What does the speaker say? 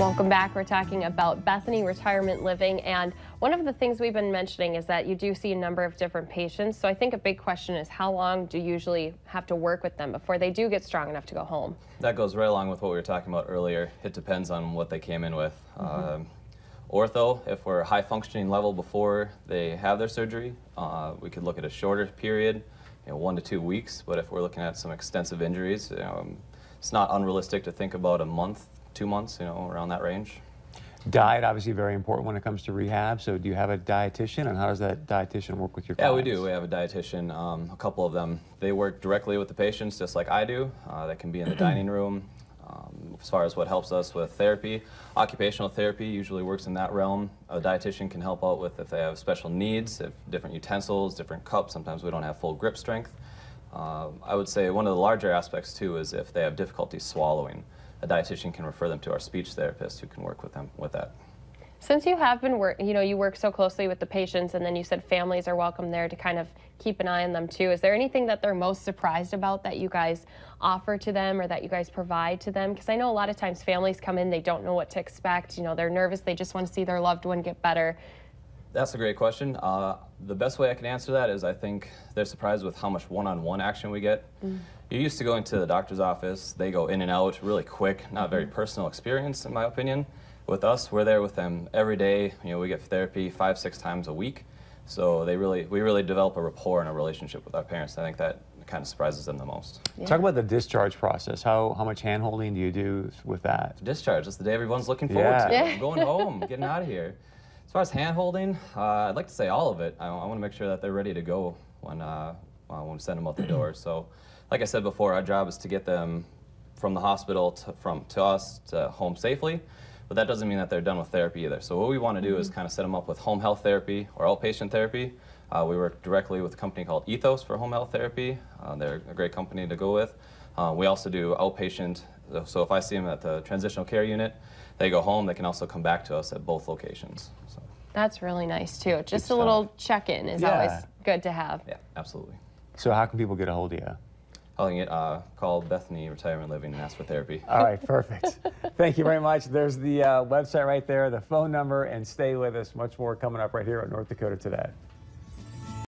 Welcome back. We're talking about Bethany Retirement Living, and one of the things we've been mentioning is that you do see a number of different patients. So I think a big question is, how long do you usually have to work with them before they do get strong enough to go home? That goes right along with what we were talking about earlier. It depends on what they came in with. Ortho, if we're high functioning level before they have their surgery, we could look at a shorter period, 1 to 2 weeks. But if we're looking at some extensive injuries, it's not unrealistic to think about a month, 2 months, around that range. Diet, obviously very important when it comes to rehab. So do you have a dietitian, and how does that dietitian work with your clients? Yeah, we do. We have a dietitian, a couple of them. They work directly with the patients just like I do. They can be in the dining room. As far as what helps us with therapy, occupational therapy usually works in that realm. A dietitian can help out with if they have special needs, if different utensils, different cups. Sometimes we don't have full grip strength. I would say one of the larger aspects too is if they have difficulty swallowing. A dietitian can refer them to our speech therapist who can work with them with that. Since you have been you work so closely with the patients, and then you said families are welcome there to kind of keep an eye on them too. Is there anything that they're most surprised about that you guys offer to them or that you guys provide to them? Because I know a lot of times families come in, they don't know what to expect. They're nervous, they just want to see their loved one get better. That's a great question. The best way I can answer that is I think they're surprised with how much one-on-one action we get. You're used to going to the doctor's office. They go in and out really quick, not a very personal experience in my opinion. With us, we're there with them every day. We get therapy 5-6 times a week. So we really develop a rapport and a relationship with our parents. I think that kind of surprises them the most. Yeah. Talk about the discharge process. How much hand-holding do you do with that? Discharge, that's the day everyone's looking forward to. I'm going home, getting out of here. As far as hand-holding, I'd like to say all of it. I want to make sure that they're ready to go when we send them out the door. So, like I said before, our job is to get them from the hospital to us to home safely, but that doesn't mean that they're done with therapy either. So what we want to do is kind of set them up with home health therapy or outpatient therapy. We work directly with a company called Ethos for home health therapy. They're a great company to go with. We also do outpatient, so if I see them at the transitional care unit, they go home, they can also come back to us at both locations. So. That's really nice too. Just a little check-in is always good to have. Yeah, absolutely. So how can people get a hold of you? Call Bethany Retirement Living and ask for therapy. All right, perfect. Thank you very much. There's the website right there, the phone number, and stay with us. Much more coming up right here on North Dakota Today.